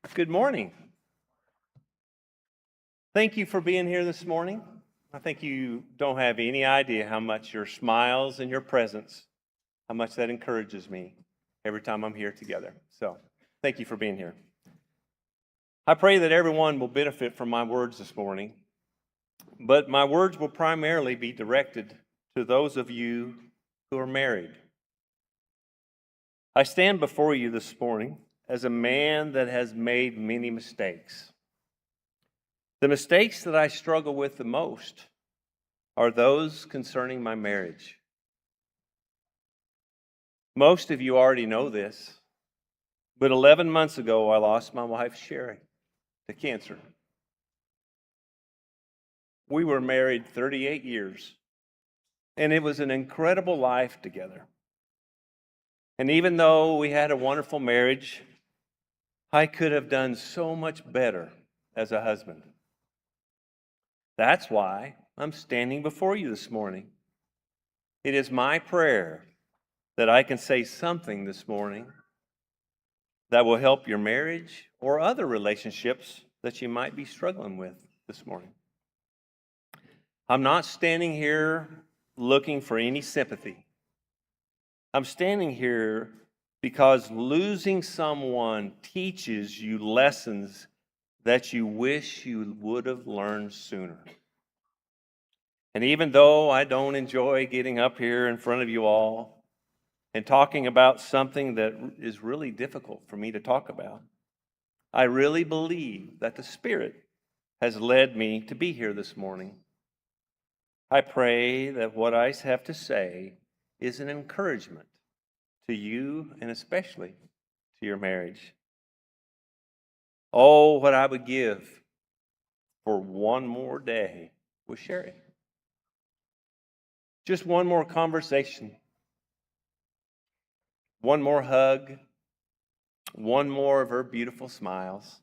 Good morning. Thank you for being here this morning. I think you don't have any idea how much your smiles and your presence, how much that encourages me every time I'm here together. So, thank you for being here. I pray that everyone will benefit from my words this morning, but my words will primarily be directed to those of you who are married. I stand before you this morning as a man that has made many mistakes. The mistakes that I struggle with the most are those concerning my marriage. Most of you already know this, but 11 months ago I lost my wife, Sherry, to cancer. We were married 38 years, and it was an incredible life together. And even though we had a wonderful marriage, I could have done so much better as a husband. That's why I'm standing before you this morning. It is my prayer that I can say something this morning that will help your marriage or other relationships that you might be struggling with this morning. I'm not standing here looking for any sympathy. I'm standing here because losing someone teaches you lessons that you wish you would have learned sooner. And even though I don't enjoy getting up here in front of you all and talking about something that is really difficult for me to talk about, I really believe that the Spirit has led me to be here this morning. I pray that what I have to say is an encouragement to you and especially to your marriage. Oh, what I would give for one more day with Sherry. Just one more conversation, one more hug, one more of her beautiful smiles.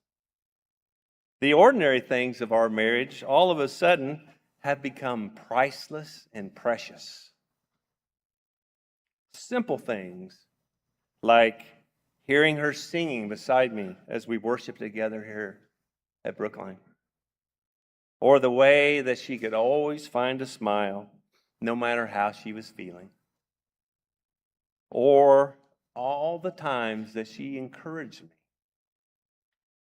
The ordinary things of our marriage all of a sudden have become priceless and precious. Simple things like hearing her singing beside me as we worship together here at Brookline, or the way that she could always find a smile no matter how she was feeling, or all the times that she encouraged me.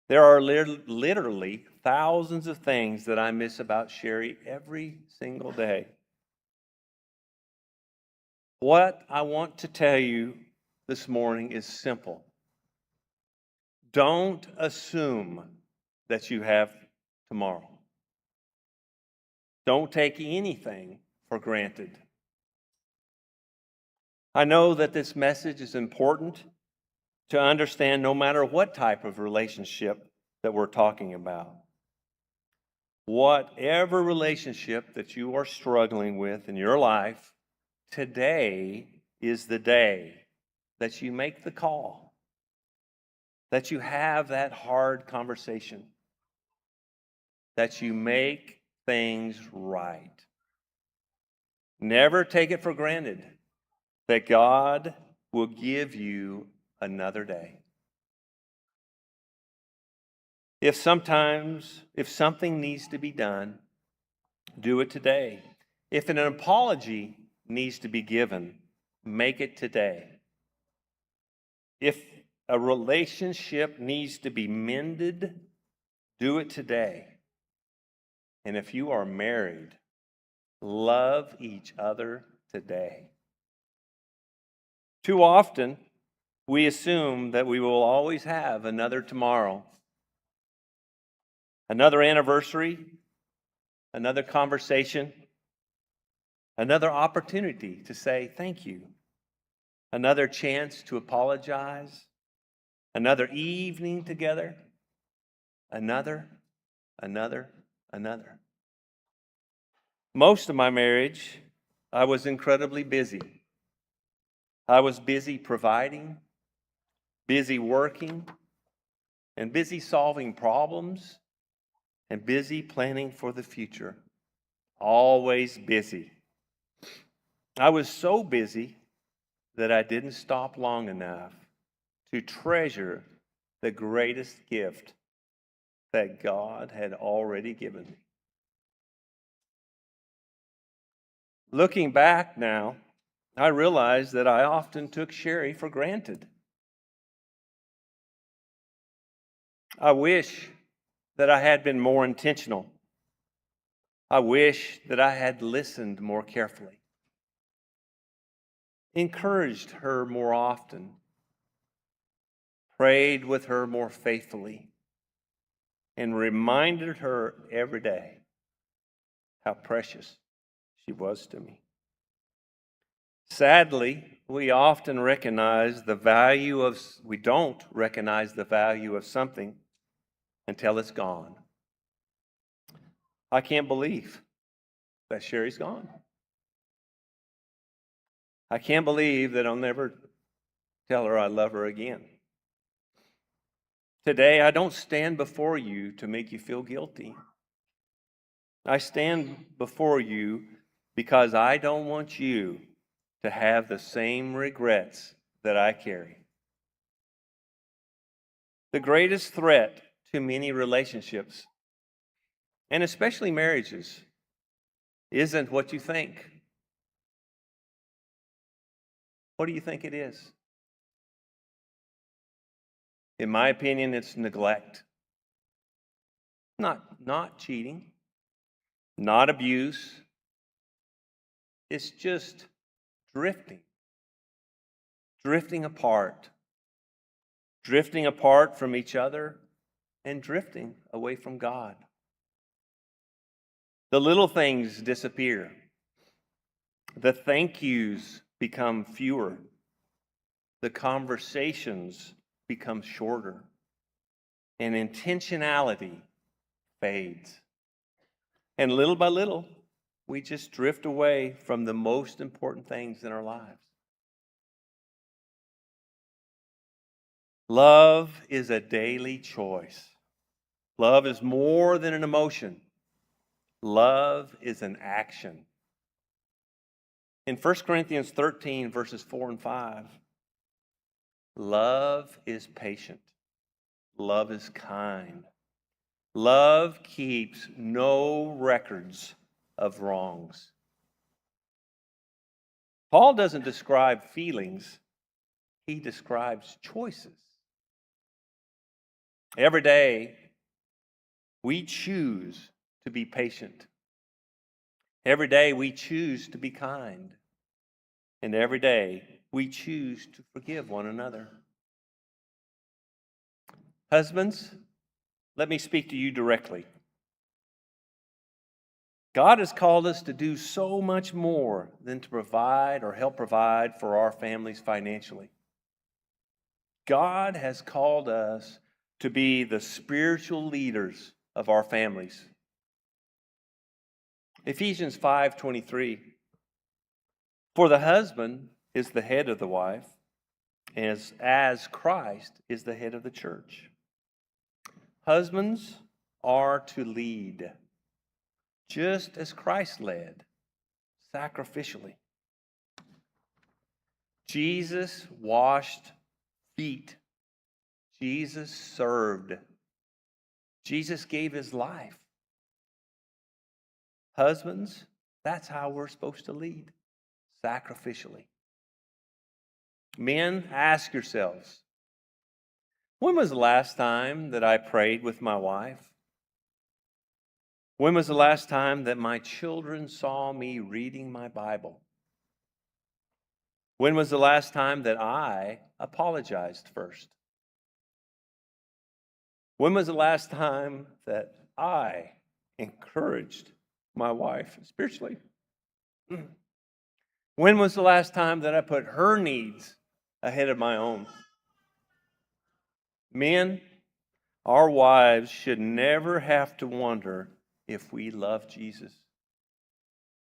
There are literally thousands of things that I miss about Sherry every single day. What I want to tell you this morning is simple. Don't assume that you have tomorrow. Don't take anything for granted. I know that this message is important to understand no matter what type of relationship that we're talking about. Whatever relationship that you are struggling with in your life, today is the day that you make the call, that you have that hard conversation, that you make things right. Never take it for granted that God will give you another day. If something needs to be done, do it today. If an apology needs to be given, make it today. If a relationship needs to be mended, do it today. And if you are married, love each other today. Too often, we assume that we will always have another tomorrow, another anniversary, another conversation, another opportunity to say thank you, another chance to apologize, another evening together, another. Most of my marriage, I was incredibly busy. I was busy providing, busy working, and busy solving problems, and busy planning for the future. Always busy. I was so busy that I didn't stop long enough to treasure the greatest gift that God had already given me. Looking back now, I realize that I often took Sherry for granted. I wish that I had been more intentional. I wish that I had listened more carefully, encouraged her more often, prayed with her more faithfully, and reminded her every day how precious she was to me. Sadly, we don't recognize the value of something until it's gone. I can't believe that Sherry's gone. I can't believe that I'll never tell her I love her again. Today, I don't stand before you to make you feel guilty. I stand before you because I don't want you to have the same regrets that I carry. The greatest threat to many relationships, and especially marriages, isn't what you think. What do you think it is? In my opinion, it's neglect. Not cheating, not abuse. It's just drifting apart from each other and drifting away from God. The little things disappear. The thank yous become fewer. The conversations become shorter. And intentionality fades. And little by little, we just drift away from the most important things in our lives. Love is a daily choice. Love is more than an emotion. Love is an action. In 1 Corinthians 13, verses 4 and 5, love is patient. Love is kind. Love keeps no records of wrongs. Paul doesn't describe feelings, he describes choices. Every day, we choose to be patient. Every day, we choose to be kind. And every day, we choose to forgive one another. Husbands, let me speak to you directly. God has called us to do so much more than to provide or help provide for our families financially. God has called us to be the spiritual leaders of our families. Ephesians 5:23. For the husband is the head of the wife, as Christ is the head of the church. Husbands are to lead, just as Christ led, sacrificially. Jesus washed feet. Jesus served. Jesus gave his life. Husbands, that's how we're supposed to lead, sacrificially. Men, ask yourselves, when was the last time that I prayed with my wife? When was the last time that my children saw me reading my Bible? When was the last time that I apologized first? When was the last time that I encouraged my wife spiritually? When was the last time that I put her needs ahead of my own? Men, our wives should never have to wonder if we love Jesus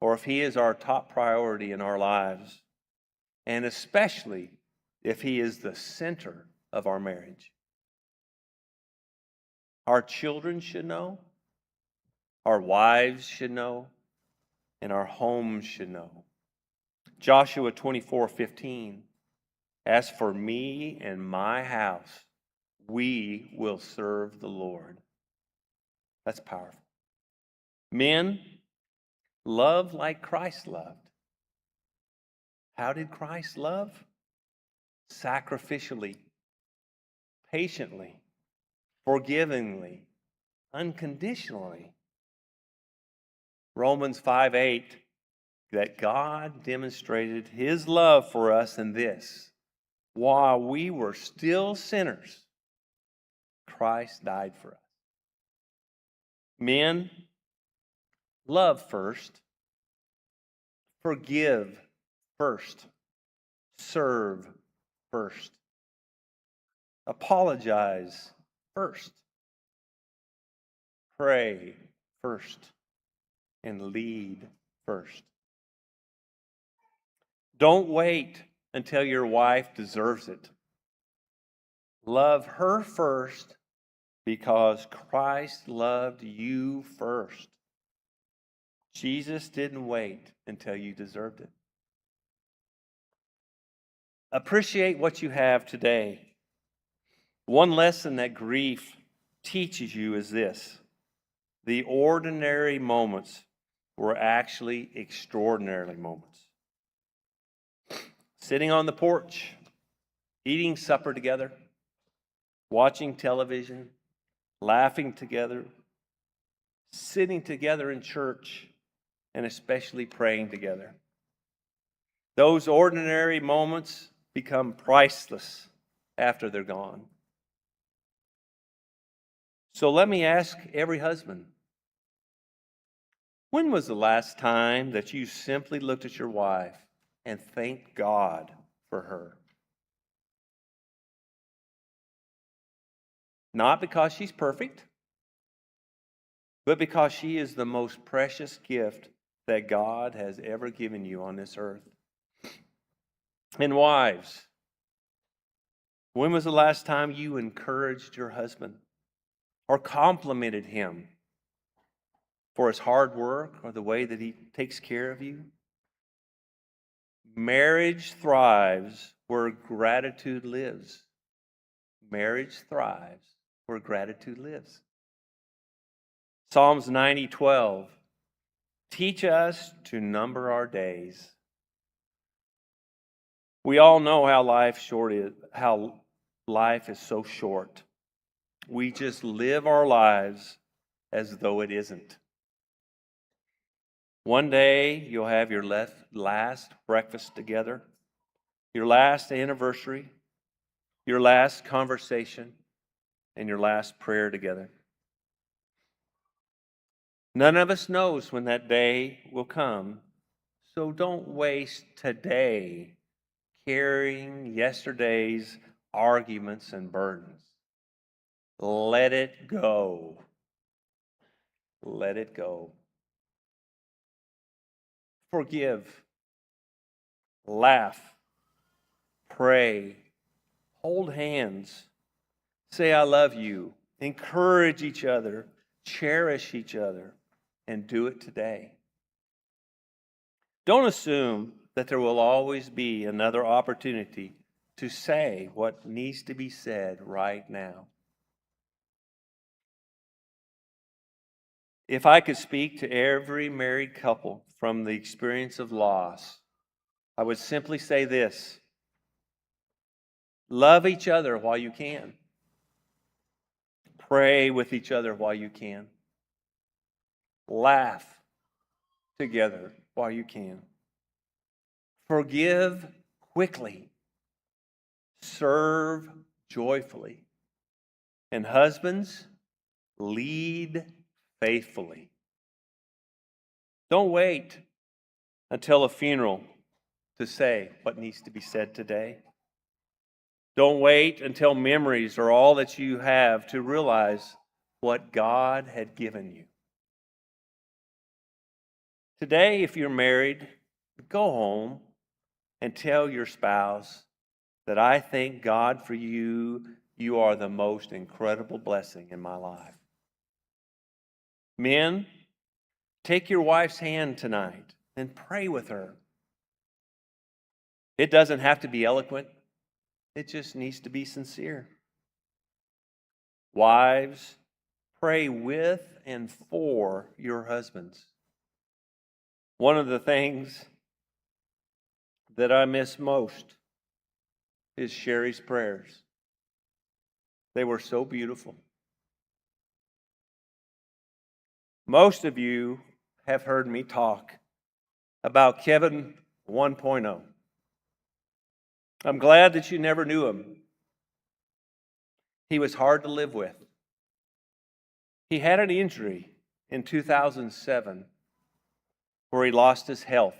or if he is our top priority in our lives, and especially if he is the center of our marriage. Our children should know, our wives should know, and our homes should know. Joshua 24:15, as for me and my house, we will serve the Lord. That's powerful. Men, love like Christ loved. How did Christ love? Sacrificially, patiently, forgivingly, unconditionally. Romans 5:8, that God demonstrated his love for us in this: while we were still sinners, Christ died for us. Men, love first, forgive first, serve first, apologize first, pray first, and lead first. Don't wait until your wife deserves it. Love her first because Christ loved you first. Jesus didn't wait until you deserved it. Appreciate what you have today. One lesson that grief teaches you is this: the ordinary moments were actually extraordinary moments. Sitting on the porch, eating supper together, watching television, laughing together, sitting together in church, and especially praying together. Those ordinary moments become priceless after they're gone. So let me ask every husband, when was the last time that you simply looked at your wife and thanked God for her? Not because she's perfect, but because she is the most precious gift that God has ever given you on this earth. And wives, when was the last time you encouraged your husband or complimented him for his hard work or the way that he takes care of you? Marriage thrives where gratitude lives. Marriage thrives where gratitude lives. Psalms 90:12. Teach us to number our days. We all know how life is so short. We just live our lives as though it isn't. One day you'll have your last breakfast together, your last anniversary, your last conversation, and your last prayer together. None of us knows when that day will come, so don't waste today carrying yesterday's arguments and burdens. Let it go. Let it go. Forgive, laugh, pray, hold hands, say I love you, encourage each other, cherish each other, and do it today. Don't assume that there will always be another opportunity to say what needs to be said right now. If I could speak to every married couple from the experience of loss, I would simply say this: love each other while you can. Pray with each other while you can. Laugh together while you can. Forgive quickly. Serve joyfully. And husbands, lead faithfully. Don't wait until a funeral to say what needs to be said today. Don't wait until memories are all that you have to realize what God had given you. Today, if you're married, go home and tell your spouse that I thank God for you. You are the most incredible blessing in my life. Men, take your wife's hand tonight and pray with her. It doesn't have to be eloquent. It just needs to be sincere. Wives, pray with and for your husbands. One of the things that I miss most is Sherry's prayers. They were so beautiful. Most of you have heard me talk about Kevin 1.0. I'm glad that you never knew him. He was hard to live with. He had an injury in 2007 where he lost his health.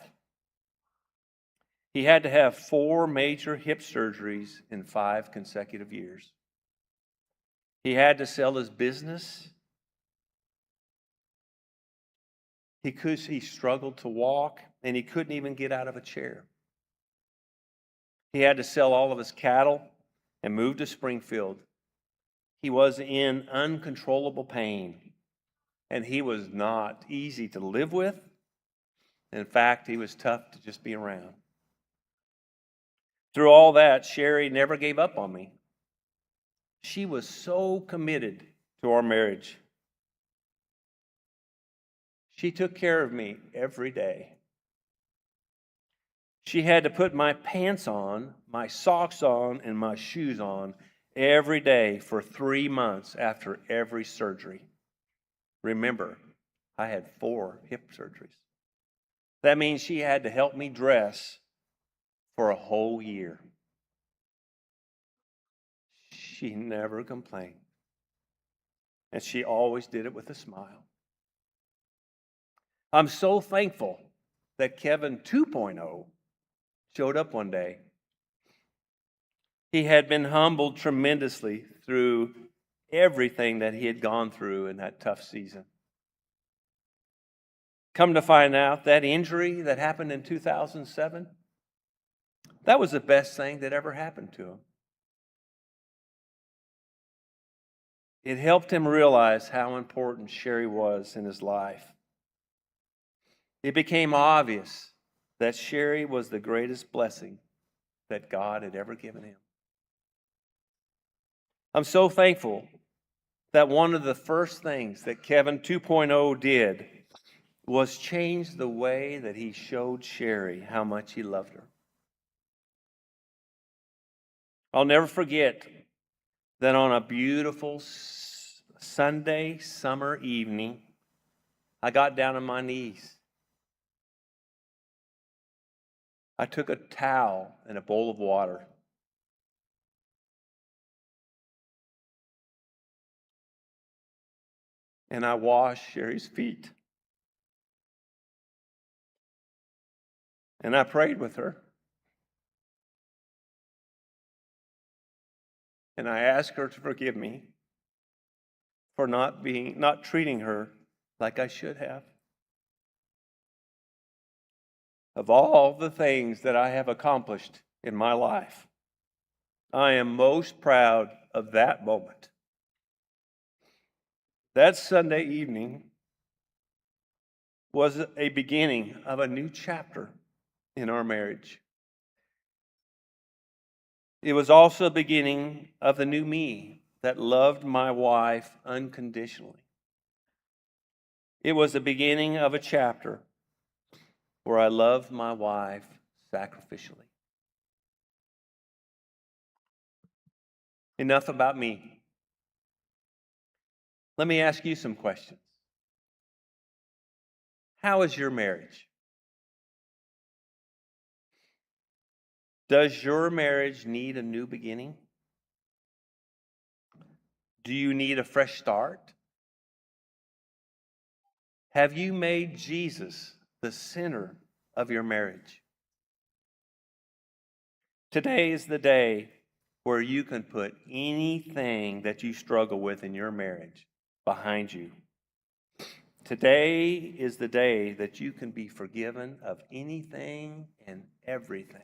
He had to have 4 major hip surgeries in 5 consecutive years. He had to sell his business. He struggled to walk, and he couldn't even get out of a chair. He had to sell all of his cattle and move to Springfield. He was in uncontrollable pain, and he was not easy to live with. In fact, he was tough to just be around. Through all that, Sherry never gave up on me. She was so committed to our marriage. She took care of me every day. She had to put my pants on, my socks on, and my shoes on every day for 3 months after every surgery. Remember, I had 4 hip surgeries. That means she had to help me dress for a whole year. She never complained. And she always did it with a smile. I'm so thankful that Kevin 2.0 showed up one day. He had been humbled tremendously through everything that he had gone through in that tough season. Come to find out, that injury that happened in 2007, that was the best thing that ever happened to him. It helped him realize how important Sherry was in his life. It became obvious that Sherry was the greatest blessing that God had ever given him. I'm so thankful that one of the first things that Kevin 2.0 did was change the way that he showed Sherry how much he loved her. I'll never forget that on a beautiful Sunday summer evening, I got down on my knees. I took a towel and a bowl of water. And I washed Sherry's feet. And I prayed with her. And I asked her to forgive me for not treating her like I should have. Of all the things that I have accomplished in my life, I am most proud of that moment. That Sunday evening was a beginning of a new chapter in our marriage. It was also the beginning of the new me that loved my wife unconditionally. It was the beginning of a chapter where I loved my wife sacrificially. Enough about me. Let me ask you some questions. How is your marriage? Does your marriage need a new beginning? Do you need a fresh start? Have you made Jesus the center of your marriage? Today is the day where you can put anything that you struggle with in your marriage behind you. Today is the day that you can be forgiven of anything and everything.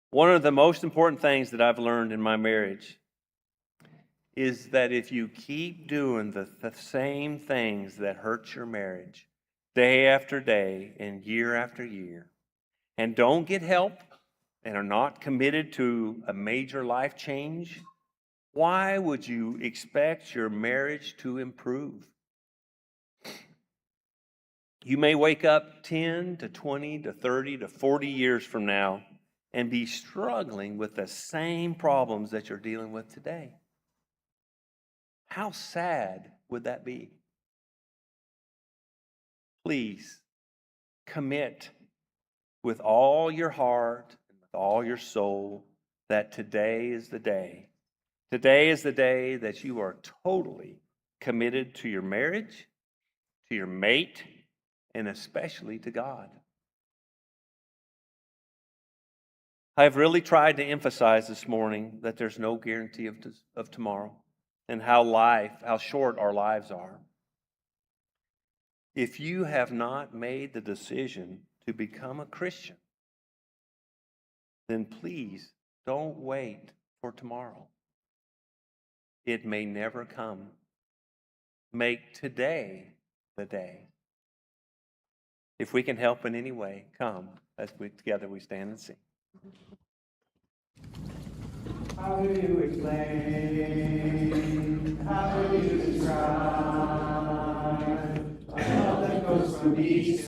One of the most important things that I've learned in my marriage is that if you keep doing the same things that hurt your marriage day after day and year after year, and don't get help and are not committed to a major life change, why would you expect your marriage to improve? You may wake up 10 to 20 to 30 to 40 years from now and be struggling with the same problems that you're dealing with today. How sad would that be? Please commit with all your heart and with all your soul that today is the day. Today is the day that you are totally committed to your marriage, to your mate, and especially to God. I've really tried to emphasize this morning that there's no guarantee of tomorrow and how short our lives are. If you have not made the decision to become a Christian, then please don't wait for tomorrow. It may never come. Make today the day. If we can help in any way, come as together we stand and sing. How do you explain? How do you describe a love that goes from east